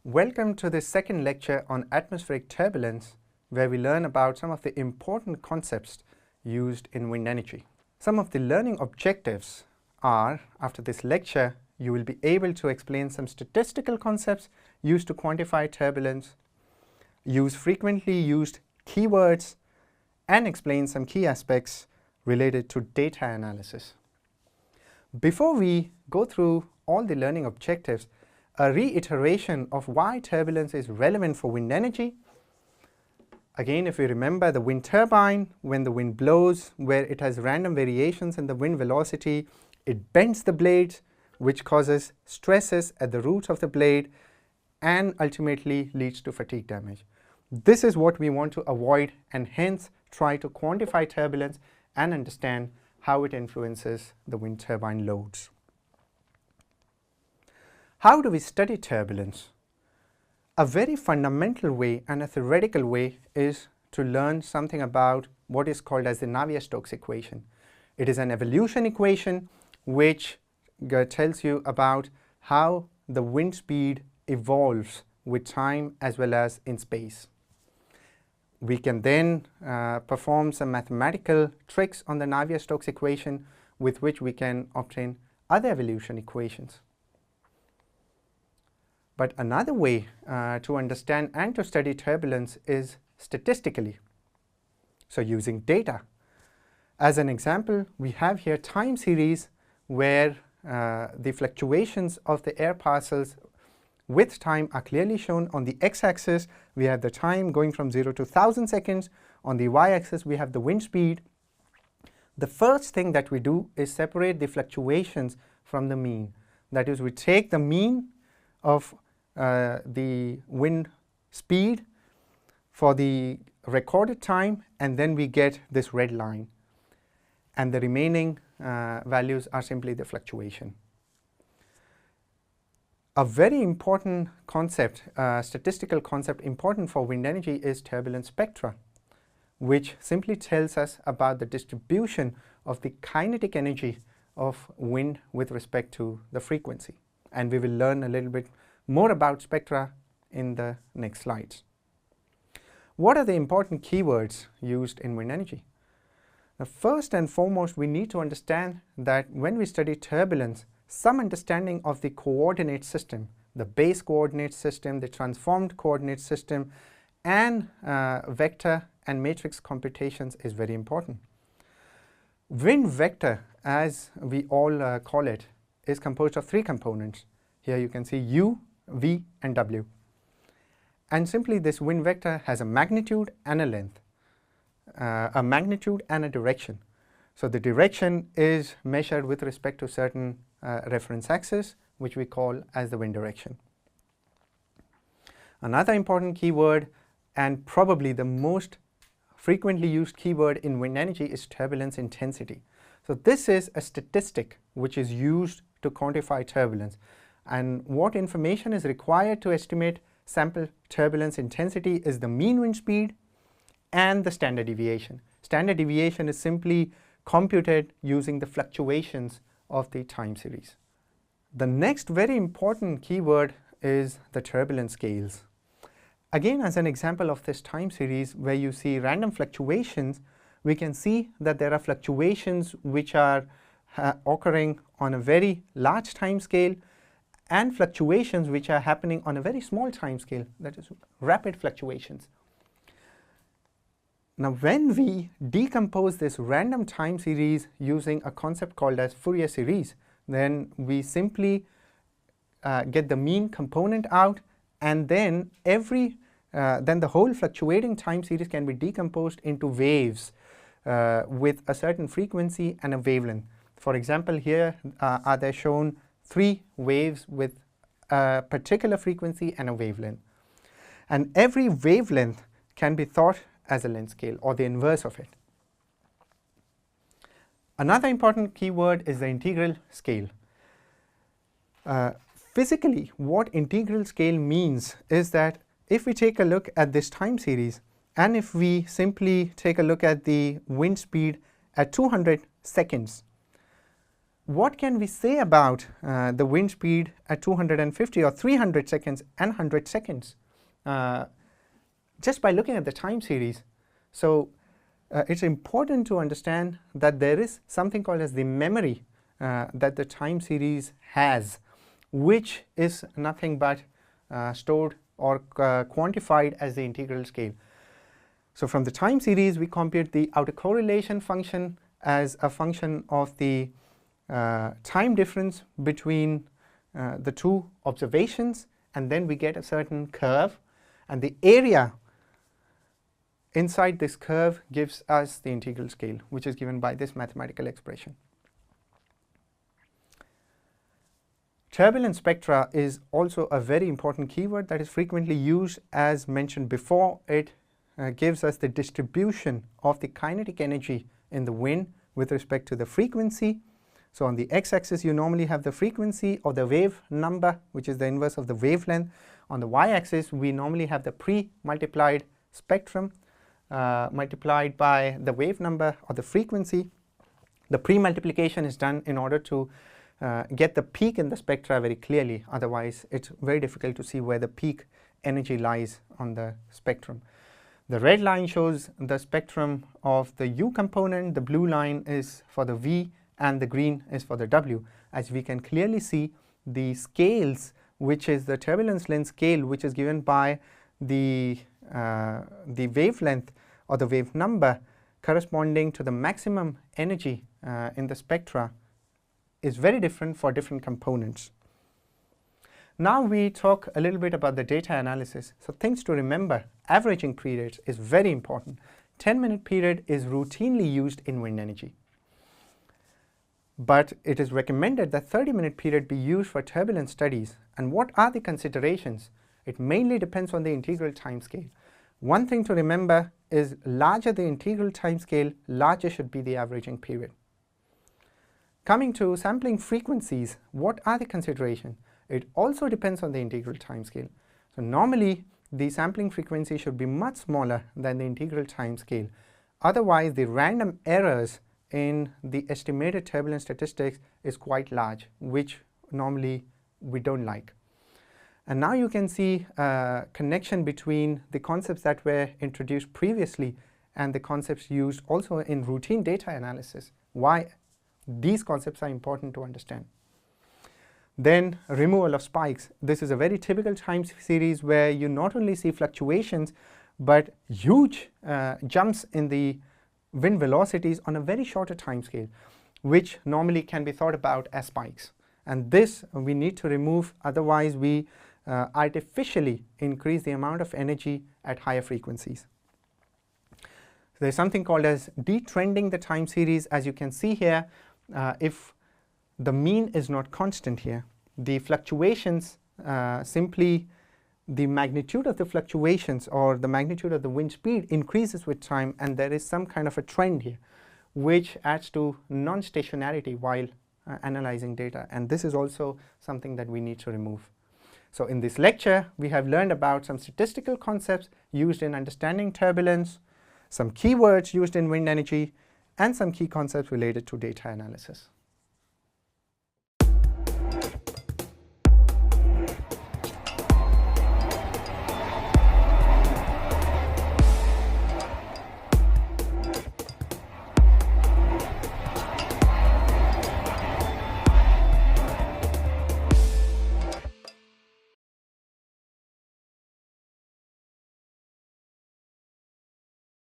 Welcome to the second lecture on atmospheric turbulence, where we learn about some of the important concepts used in wind energy. Some of the learning objectives are, after this lecture, you will be able to explain some statistical concepts used to quantify turbulence, use frequently used keywords, and explain some key aspects related to data analysis. Before we go through all the learning objectives, a reiteration of why turbulence is relevant for wind energy. Again, if you remember the wind turbine, when the wind blows, where it has random variations in the wind velocity, it bends the blades, which causes stresses at the roots of the blade and ultimately leads to fatigue damage. This is what we want to avoid, and hence try to quantify turbulence and understand how it influences the wind turbine loads. How do we study turbulence? A very fundamental way and a theoretical way is to learn something about what is called as the Navier-Stokes equation. It is an evolution equation which tells you about how the wind speed evolves with time as well as in space. We can then perform some mathematical tricks on the Navier-Stokes equation with which we can obtain other evolution equations. But another way to understand and to study turbulence is statistically, so using data. As an example, we have here time series where the fluctuations of the air parcels with time are clearly shown. On the x-axis, we have the time going from 0 to 1000 seconds. On the y-axis, we have the wind speed. The first thing that we do is separate the fluctuations from the mean. That is, we take the mean of the wind speed for the recorded time, and then we get this red line. And the remaining values are simply the fluctuation. A very important concept, statistical concept important for wind energy is turbulence spectra, which simply tells us about the distribution of the kinetic energy of wind with respect to the frequency. And we will learn a little bit more about spectra in the next slides. What are the important keywords used in wind energy? Now, first and foremost, we need to understand that when we study turbulence, some understanding of the coordinate system, the base coordinate system, the transformed coordinate system, and vector and matrix computations is very important. Wind vector, as we all call it, is composed of three components. Here you can see U, V, and W. And simply this wind vector has a magnitude and a length, a magnitude and a direction. So the direction is measured with respect to certain reference axis, which we call as the wind direction. Another important keyword, and probably the most frequently used keyword in wind energy, is turbulence intensity. So this is a statistic which is used to quantify turbulence. And what information is required to estimate sample turbulence intensity is the mean wind speed and the standard deviation. Standard deviation is simply computed using the fluctuations of the time series. The next very important keyword is the turbulence scales. Again, as an example of this time series where you see random fluctuations, we can see that there are fluctuations which are occurring on a very large time scale, and fluctuations which are happening on a very small time scale, that is rapid fluctuations. Now, when we decompose this random time series using a concept called as Fourier series, then we simply get the mean component out, and then then the whole fluctuating time series can be decomposed into waves with a certain frequency and a wavelength. For example, here are there shown three waves with a particular frequency and a wavelength. And every wavelength can be thought as a length scale, or the inverse of it. Another important keyword is the integral scale. Physically, what integral scale means is that if we take a look at this time series, and if we simply take a look at the wind speed at 200 seconds, what can we say about the wind speed at 250 or 300 seconds and 100 seconds just by looking at the time series? So it's important to understand that there is something called as the memory that the time series has, which is nothing but stored or quantified as the integral scale. So from the time series, we compute the autocorrelation function as a function of the time difference between the two observations, and then we get a certain curve, and the area inside this curve gives us the integral scale, which is given by this mathematical expression. Turbulence spectra is also a very important keyword that is frequently used. As mentioned before, it gives us the distribution of the kinetic energy in the wind with respect to the frequency. So on the x-axis, you normally have the frequency or the wave number, which is the inverse of the wavelength. On the y-axis, we normally have the pre-multiplied spectrum multiplied by the wave number or the frequency. The pre-multiplication is done in order to get the peak in the spectra very clearly. Otherwise, it's very difficult to see where the peak energy lies on the spectrum. The red line shows the spectrum of the U component, the blue line is for the V, and the green is for the W. As we can clearly see, the scales, which is the turbulence length scale, which is given by the wavelength or the wave number corresponding to the maximum energy in the spectra, is very different for different components. Now we talk a little bit about the data analysis. So things to remember: averaging periods is very important. 10-minute period is routinely used in wind energy. But it is recommended that 30-minute period be used for turbulence studies. And what are the considerations? It mainly depends on the integral time scale. One thing to remember is, larger the integral time scale, larger should be the averaging period. Coming to sampling frequencies, what are the considerations? It also depends on the integral time scale. So normally, the sampling frequency should be much smaller than the integral time scale. Otherwise, the random errors in the estimated turbulence statistics is quite large, which normally we don't like. And now you can see a connection between the concepts that were introduced previously and the concepts used also in routine data analysis. Why these concepts are important to understand. Then removal of spikes. This is a very typical time series where you not only see fluctuations but huge jumps in the wind velocities on a very shorter time scale, which normally can be thought about as spikes. And this we need to remove, otherwise we artificially increase the amount of energy at higher frequencies. So there's something called as detrending the time series. As you can see here, if the mean is not constant here, the fluctuations, simply the magnitude of the fluctuations or the magnitude of the wind speed increases with time, and there is some kind of a trend here which adds to non-stationarity while analyzing data, and this is also something that we need to remove. So in this lecture, we have learned about some statistical concepts used in understanding turbulence, some keywords used in wind energy, and some key concepts related to data analysis.